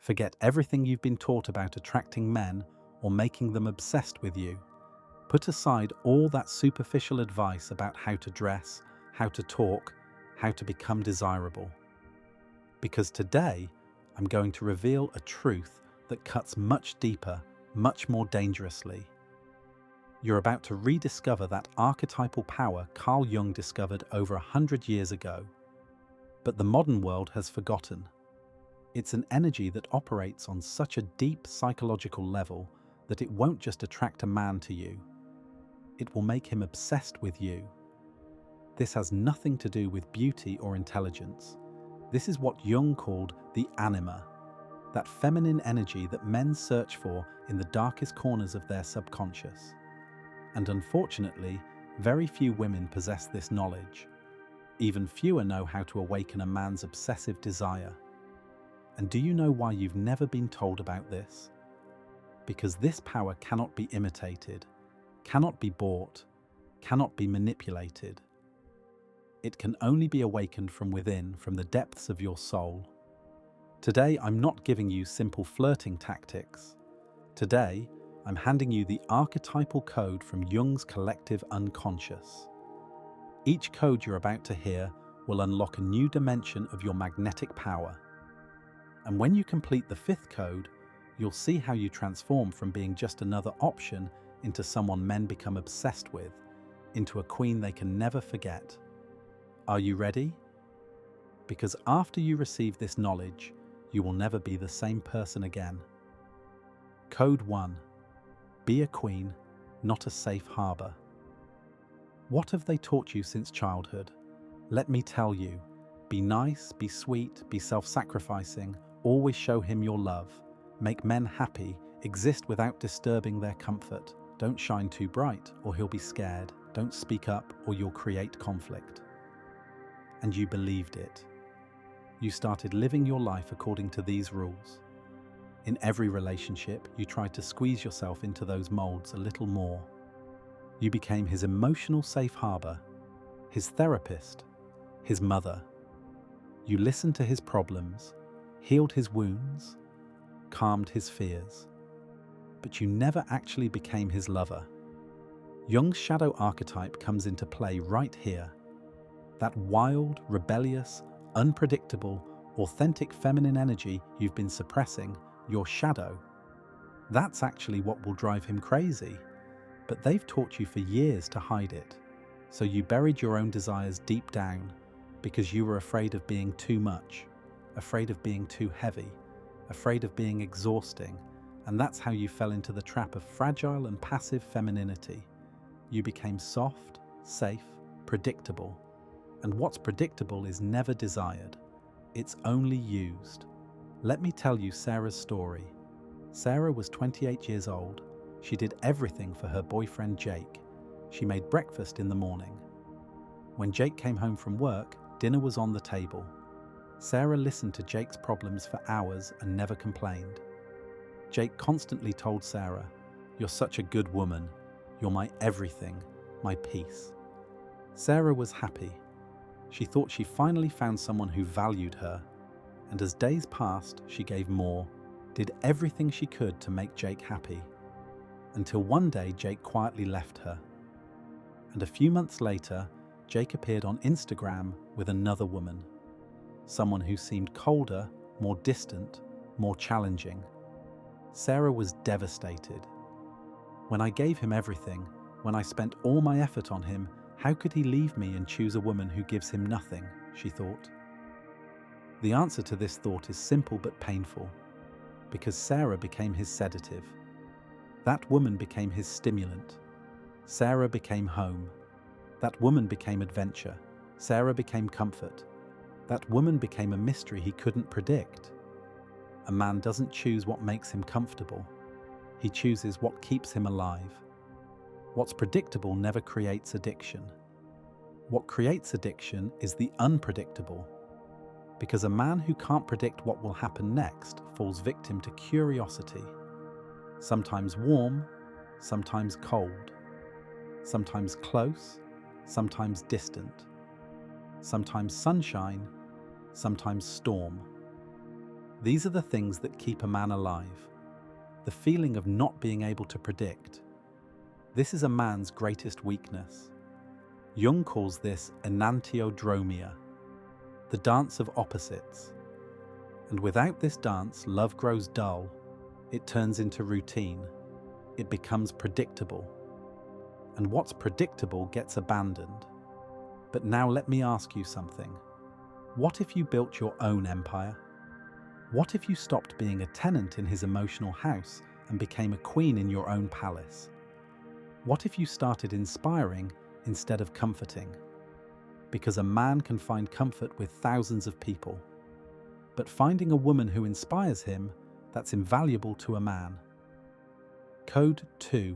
Forget everything you've been taught about attracting men or making them obsessed with you. Put aside all that superficial advice about how to dress, how to talk, how to become desirable. Because today, I'm going to reveal a truth that cuts much deeper, much more dangerously. You're about to rediscover that archetypal power Carl Jung discovered over 100 years ago. But the modern world has forgotten. It's an energy that operates on such a deep psychological level that it won't just attract a man to you. It will make him obsessed with you. This has nothing to do with beauty or intelligence. This is what Jung called the Anima, that feminine energy that men search for in the darkest corners of their subconscious. And unfortunately, very few women possess this knowledge. Even fewer know how to awaken a man's obsessive desire. And do you know why you've never been told about this? Because this power cannot be imitated, cannot be bought, cannot be manipulated. It can only be awakened from within, from the depths of your soul. Today, I'm not giving you simple flirting tactics. Today, I'm handing you the archetypal code from Jung's collective unconscious. Each code you're about to hear will unlock a new dimension of your magnetic power. And when you complete the fifth code, you'll see how you transform from being just another option into someone men become obsessed with, into a queen they can never forget. Are you ready? Because after you receive this knowledge, you will never be the same person again. Code 1. Be a queen, not a safe harbor. What have they taught you since childhood? Let me tell you, be nice, be sweet, be self-sacrificing, always show him your love, make men happy, exist without disturbing their comfort. Don't shine too bright or he'll be scared. Don't speak up or you'll create conflict. And you believed it. You started living your life according to these rules. In every relationship, you tried to squeeze yourself into those molds a little more. You became his emotional safe harbor, his therapist, his mother. You listened to his problems, healed his wounds, calmed his fears. But you never actually became his lover. Jung's shadow archetype comes into play right here. That wild, rebellious, unpredictable, authentic feminine energy you've been suppressing, your shadow. That's actually what will drive him crazy. But they've taught you for years to hide it. So you buried your own desires deep down because you were afraid of being too much, afraid of being too heavy, afraid of being exhausting. And that's how you fell into the trap of fragile and passive femininity. You became soft, safe, predictable. And what's predictable is never desired. It's only used. Let me tell you Sarah's story. Sarah was 28 years old. She did everything for her boyfriend Jake. She made breakfast in the morning. When Jake came home from work, dinner was on the table. Sarah listened to Jake's problems for hours and never complained. Jake constantly told Sarah, "You're such a good woman. You're my everything, my peace." Sarah was happy. She thought she finally found someone who valued her. And as days passed, she gave more, did everything she could to make Jake happy. Until one day, Jake quietly left her. And a few months later, Jake appeared on Instagram with another woman. Someone who seemed colder, more distant, more challenging. Sarah was devastated. When I gave him everything, when I spent all my effort on him, how could he leave me and choose a woman who gives him nothing, she thought. The answer to this thought is simple but painful, because Sarah became his sedative. That woman became his stimulant. Sarah became home. That woman became adventure. Sarah became comfort. That woman became a mystery he couldn't predict. A man doesn't choose what makes him comfortable. He chooses what keeps him alive. What's predictable never creates addiction. What creates addiction is the unpredictable. Because a man who can't predict what will happen next falls victim to curiosity. Sometimes warm, sometimes cold. Sometimes close, sometimes distant. Sometimes sunshine, sometimes storm. These are the things that keep a man alive. The feeling of not being able to predict. This is a man's greatest weakness. Jung calls this enantiodromia, the dance of opposites. And without this dance, love grows dull. It turns into routine. It becomes predictable. And what's predictable gets abandoned. But now let me ask you something. What if you built your own empire? What if you stopped being a tenant in his emotional house and became a queen in your own palace? What if you started inspiring instead of comforting? Because a man can find comfort with thousands of people. But finding a woman who inspires him, that's invaluable to a man. Code 2.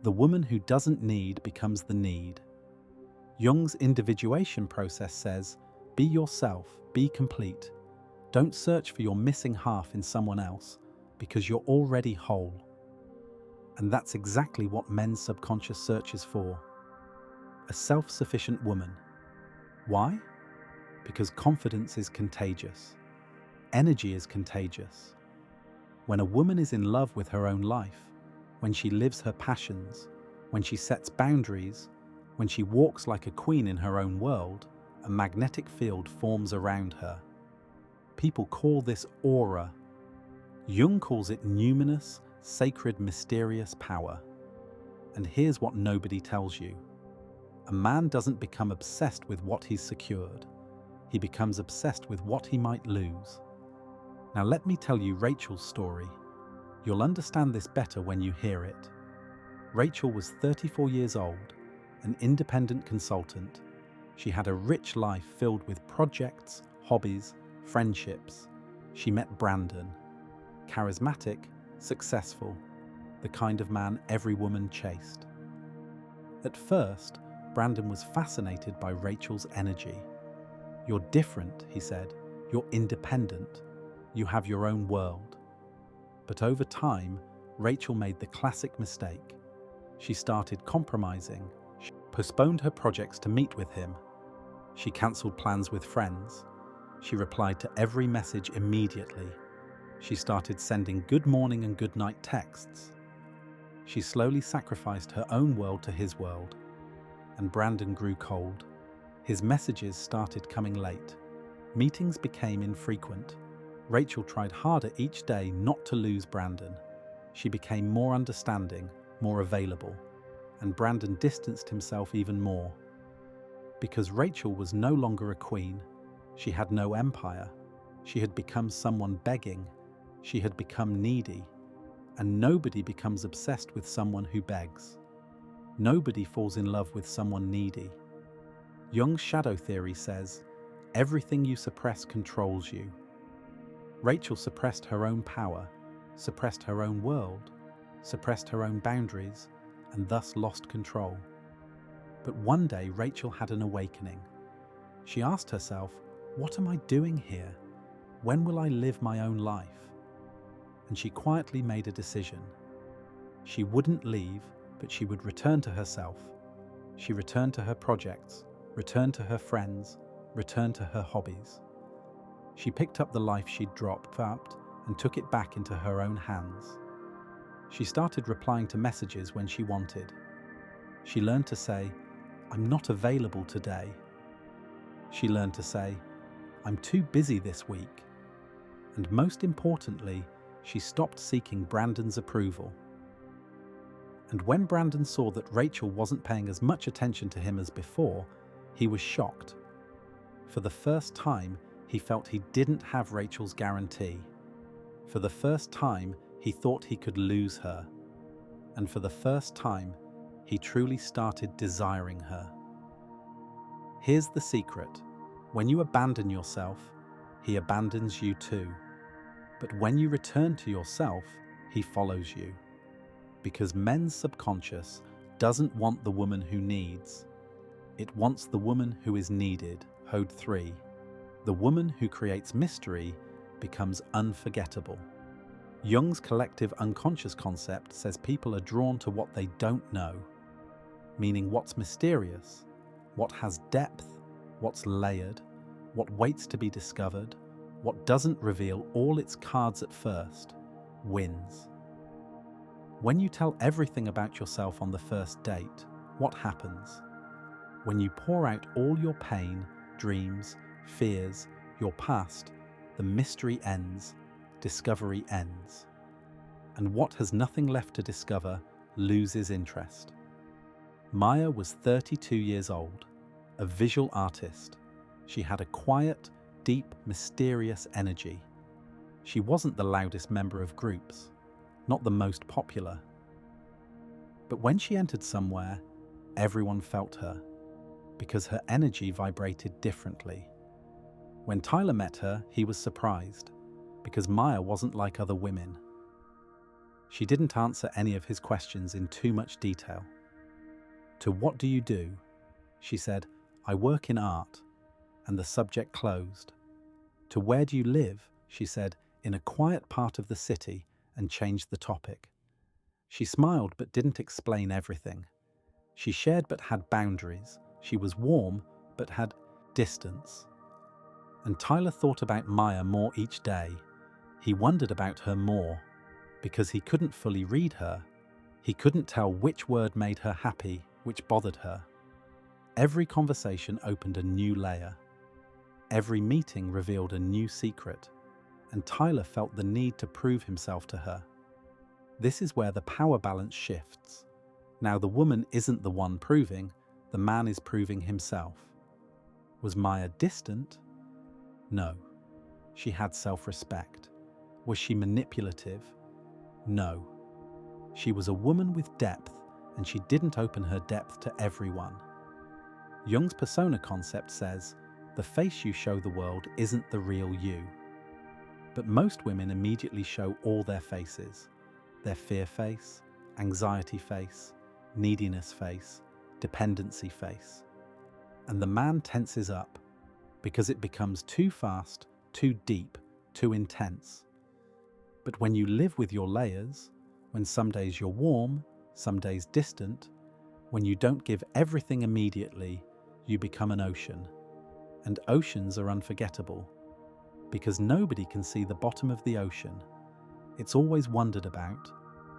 The woman who doesn't need becomes the need. Jung's individuation process says, be yourself, be complete. Don't search for your missing half in someone else, because you're already whole. And that's exactly what men's subconscious searches for. A self-sufficient woman. Why? Because confidence is contagious. Energy is contagious. When a woman is in love with her own life, when she lives her passions, when she sets boundaries, when she walks like a queen in her own world, a magnetic field forms around her. People call this aura. Jung calls it numinous, sacred, mysterious power. And here's what nobody tells you. A man doesn't become obsessed with what he's secured. He becomes obsessed with what he might lose. Now let me tell you Rachel's story. You'll understand this better when you hear it. Rachel was 34 years old, an independent consultant. She had a rich life filled with projects, hobbies, friendships. She met Brandon. Charismatic, successful, the kind of man every woman chased. At first, Brandon was fascinated by Rachel's energy. You're different, he said. You're independent. You have your own world. But over time, Rachel made the classic mistake. She started compromising. She postponed her projects to meet with him. She cancelled plans with friends. She replied to every message immediately. She started sending good morning and good night texts. She slowly sacrificed her own world to his world. And Brandon grew cold. His messages started coming late. Meetings became infrequent. Rachel tried harder each day not to lose Brandon. She became more understanding, more available, and Brandon distanced himself even more. Because Rachel was no longer a queen, she had no empire. She had become someone begging. She had become needy. And nobody becomes obsessed with someone who begs. Nobody falls in love with someone needy. Jung's shadow theory says, everything you suppress controls you. Rachel suppressed her own power, suppressed her own world, suppressed her own boundaries, and thus lost control. But one day Rachel had an awakening. She asked herself, what am I doing here? When will I live my own life? And she quietly made a decision. She wouldn't leave, but she would return to herself. She returned to her projects, returned to her friends, returned to her hobbies. She picked up the life she'd dropped and took it back into her own hands. She started replying to messages when she wanted. She learned to say, I'm not available today. She learned to say, I'm too busy this week. And most importantly, she stopped seeking Brandon's approval. And when Brandon saw that Rachel wasn't paying as much attention to him as before, he was shocked. For the first time, he felt he didn't have Rachel's guarantee. For the first time, he thought he could lose her. And for the first time, he truly started desiring her. Here's the secret. When you abandon yourself, he abandons you too. But when you return to yourself, he follows you. Because men's subconscious doesn't want the woman who needs. It wants the woman who is needed. Code 3. The woman who creates mystery becomes unforgettable. Jung's collective unconscious concept says people are drawn to what they don't know, meaning what's mysterious, what has depth, what's layered, what waits to be discovered, What doesn't reveal all its cards at first wins. When you tell everything about yourself on the first date, what happens? When you pour out all your pain, dreams, fears, your past, the mystery ends, discovery ends. And what has nothing left to discover loses interest. Maya was 32 years old, a visual artist. She had a quiet, deep, mysterious energy. She wasn't the loudest member of groups, not the most popular. But when she entered somewhere, everyone felt her, because her energy vibrated differently. When Tyler met her, he was surprised, because Maya wasn't like other women. She didn't answer any of his questions in too much detail. To what do you do? She said, I work in art, and the subject closed. To where do you live? She said, in a quiet part of the city, and changed the topic. She smiled but didn't explain everything. She shared but had boundaries. She was warm but had distance. And Tyler thought about Maya more each day. He wondered about her more, because he couldn't fully read her. He couldn't tell which word made her happy, which bothered her. Every conversation opened a new layer. Every meeting revealed a new secret, and Tyler felt the need to prove himself to her. This is where the power balance shifts. Now the woman isn't the one proving, the man is proving himself. Was Maya distant? No. She had self-respect. Was she manipulative? No. She was a woman with depth, and she didn't open her depth to everyone. Jung's persona concept says, the face you show the world isn't the real you. But most women immediately show all their faces. Their fear face, anxiety face, neediness face, dependency face. And the man tenses up, because it becomes too fast, too deep, too intense. But when you live with your layers, when some days you're warm, some days distant, when you don't give everything immediately, you become an ocean. And oceans are unforgettable, because nobody can see the bottom of the ocean. It's always wondered about.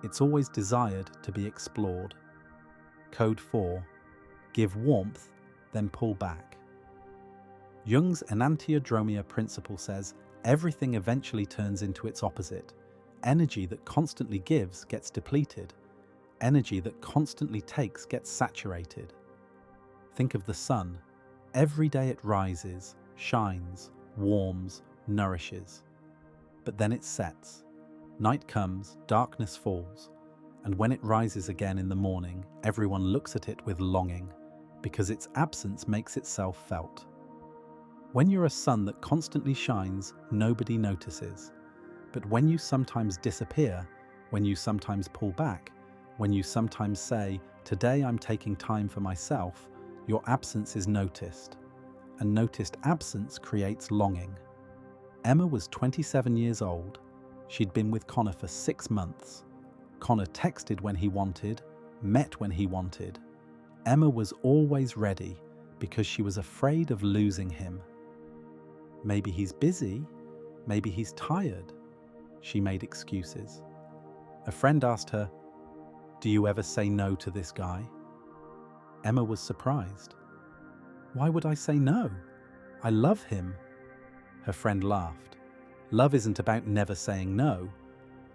It's always desired to be explored. Code 4. Give warmth, then pull back. Jung's enantiodromia principle says everything eventually turns into its opposite. Energy that constantly gives gets depleted. Energy that constantly takes gets saturated. Think of the sun. Every day it rises, shines, warms, nourishes. But then it sets. Night comes, darkness falls, and when it rises again in the morning, everyone looks at it with longing, because its absence makes itself felt. When you're a sun that constantly shines, nobody notices. But when you sometimes disappear, when you sometimes pull back, when you sometimes say, today I'm taking time for myself, your absence is noticed. And noticed absence creates longing. Emma was 27 years old. She'd been with Connor for 6 months. Connor texted when he wanted, met when he wanted. Emma was always ready because she was afraid of losing him. Maybe he's busy, maybe he's tired. She made excuses. A friend asked her, "Do you ever say no to this guy?" Emma was surprised. "Why would I say no? I love him." Her friend laughed. Love isn't about never saying no.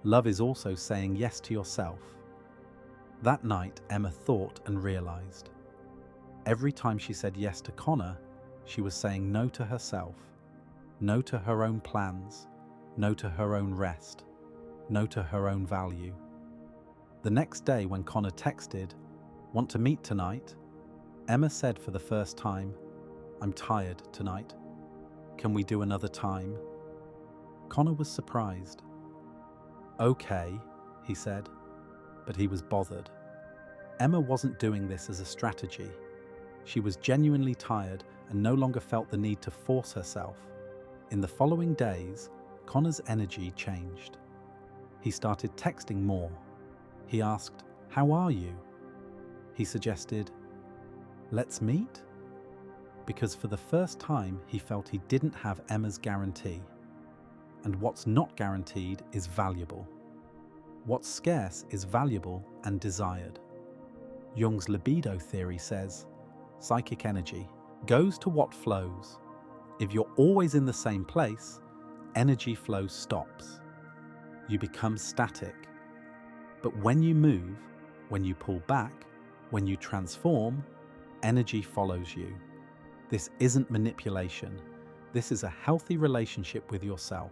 Love is also saying yes to yourself. That night, Emma thought and realized. Every time she said yes to Connor, she was saying no to herself. No to her own plans. No to her own rest. No to her own value. The next day when Connor texted, "Want to meet tonight?" Emma said for the first time, "I'm tired tonight. Can we do another time?" Connor was surprised. "Okay," he said, but he was bothered. Emma wasn't doing this as a strategy. She was genuinely tired and no longer felt the need to force herself. In the following days, Connor's energy changed. He started texting more. He asked, "How are you?" He suggested, "Let's meet?" Because for the first time, he felt he didn't have Emma's guarantee. and what's not guaranteed is valuable. What's scarce is valuable and desired. Jung's libido theory says, psychic energy goes to what flows. If you're always in the same place, energy flow stops. You become static. But when you move, when you pull back, when you transform, energy follows you. This isn't manipulation. This is a healthy relationship with yourself,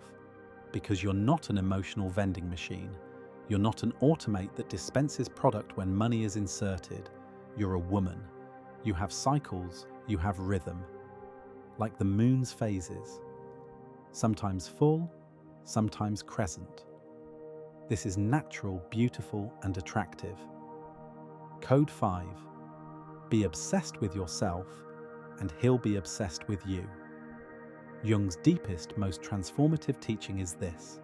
because you're not an emotional vending machine. You're not an automate that dispenses product when money is inserted. You're a woman. You have cycles, you have rhythm, like the moon's phases, sometimes full, sometimes crescent. This is natural, beautiful, and attractive. Code 5. Be obsessed with yourself, and he'll be obsessed with you. Jung's deepest, most transformative teaching is this: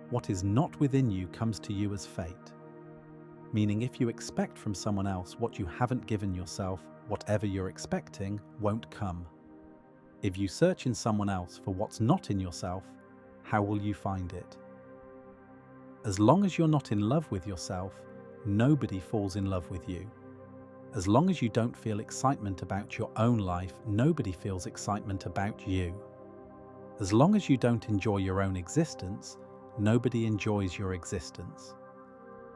what is not within you comes to you as fate. Meaning, if you expect from someone else what you haven't given yourself, whatever you're expecting won't come. If you search in someone else for what's not in yourself, how will you find it? As long as you're not in love with yourself, nobody falls in love with you. As long as you don't feel excitement about your own life, nobody feels excitement about you. As long as you don't enjoy your own existence, nobody enjoys your existence.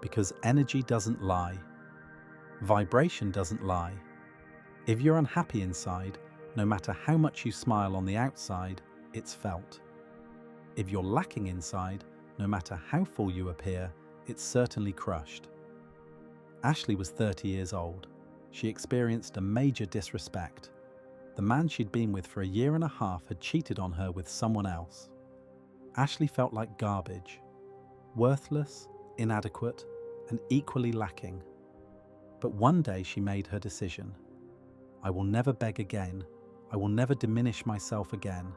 Because energy doesn't lie. Vibration doesn't lie. If you're unhappy inside, no matter how much you smile on the outside, it's felt. If you're lacking inside, no matter how full you appear, it's certainly crushed. Ashley was 30 years old. She experienced a major disrespect. The man she'd been with for a year and a half had cheated on her with someone else. Ashley felt like garbage, worthless, inadequate, and equally lacking. But one day she made her decision. I will never beg again. I will never diminish myself again.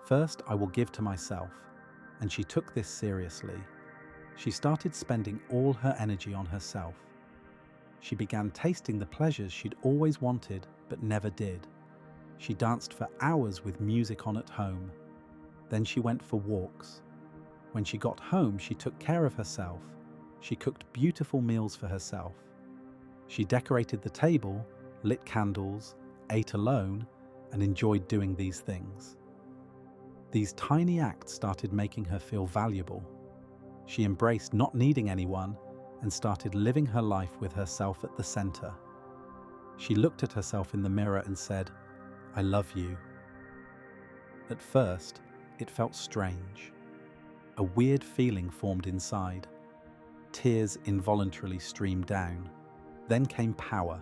First, I will give to myself. And she took this seriously. She started spending all her energy on herself. She began tasting the pleasures she'd always wanted but never did. She danced for hours with music on at home. Then she went for walks. When she got home, she took care of herself. She cooked beautiful meals for herself. She decorated the table, lit candles, ate alone, and enjoyed doing these things. These tiny acts started making her feel valuable. She embraced not needing anyone and started living her life with herself at the center. She looked at herself in the mirror and said, I love you. At first, it felt strange. A weird feeling formed inside. Tears involuntarily streamed down. Then came power.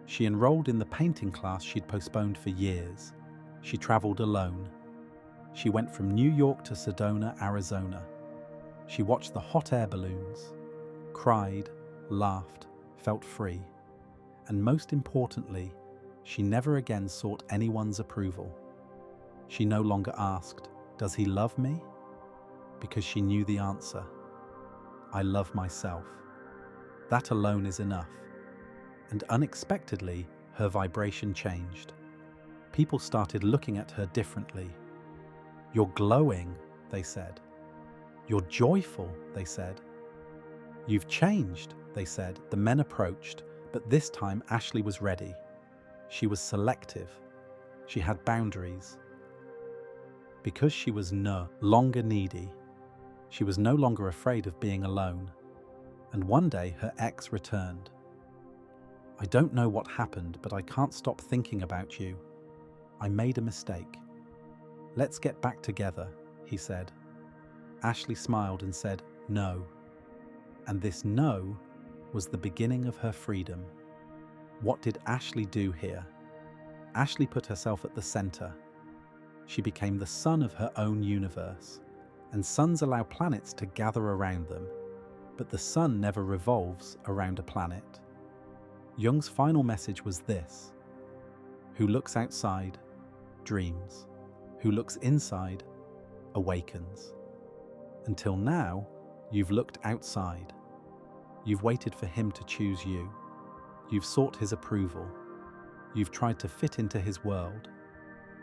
She enrolled in the painting class she'd postponed for years. She traveled alone. She went from New York to Sedona, Arizona. She watched the hot air balloons, cried, laughed, felt free. And most importantly, she never again sought anyone's approval. She no longer asked, does he love me? Because she knew the answer. I love myself. That alone is enough. And unexpectedly, her vibration changed. People started looking at her differently. You're glowing, they said. You're joyful, they said. You've changed, they said. The men approached, but this time Ashley was ready. She was selective. She had boundaries. Because she was no longer needy, she was no longer afraid of being alone. And one day her ex returned. I don't know what happened, but I can't stop thinking about you. I made a mistake. Let's get back together, he said. Ashley smiled and said, no. And this no was the beginning of her freedom. What did Ashley do here? Ashley put herself at the center. She became the sun of her own universe, and suns allow planets to gather around them, but the sun never revolves around a planet. Jung's final message was this: who looks outside, dreams. Who looks inside, awakens. Until now, you've looked outside. You've waited for him to choose you. You've sought his approval. You've tried to fit into his world.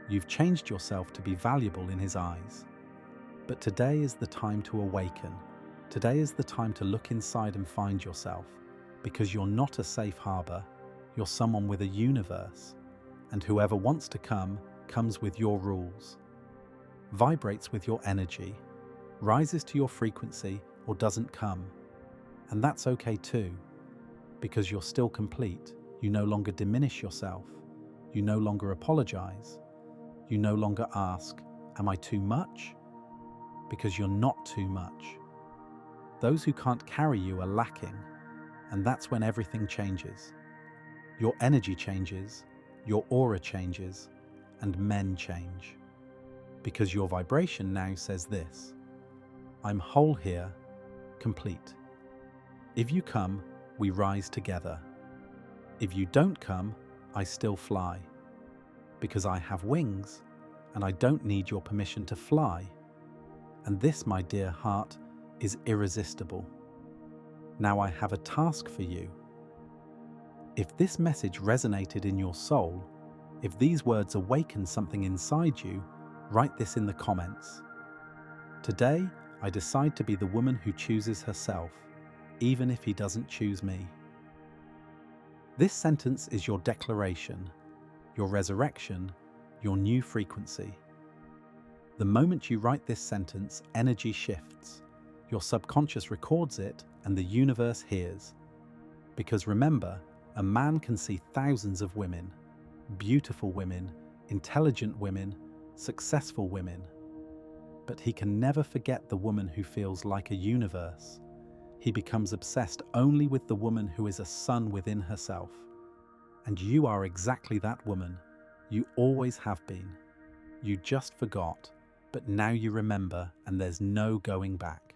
You've changed yourself to be valuable in his eyes. But today is the time to awaken. Today is the time to look inside and find yourself, because you're not a safe harbor, you're someone with a universe, and whoever wants to come, comes with your rules, vibrates with your energy, rises to your frequency, or doesn't come. And that's okay too, because you're still complete. You no longer diminish yourself. You no longer apologize. You no longer ask, am I too much? Because you're not too much. Those who can't carry you are lacking, and that's when everything changes. Your energy changes, your aura changes, and men change. Because your vibration now says this: I'm whole here, complete. If you come, we rise together. If you don't come, I still fly. Because I have wings, and I don't need your permission to fly. And this, my dear heart, is irresistible. Now I have a task for you. If this message resonated in your soul, if these words awakened something inside you, write this in the comments. Today, I decide to be the woman who chooses herself, even if he doesn't choose me. This sentence is your declaration, your resurrection, your new frequency. The moment you write this sentence, energy shifts. Your subconscious records it, and the universe hears. Because remember, a man can see thousands of women, beautiful women, intelligent women, successful women. But he can never forget the woman who feels like a universe. He becomes obsessed only with the woman who is a sun within herself. And you are exactly that woman. You always have been. You just forgot, but now you remember, and there's no going back.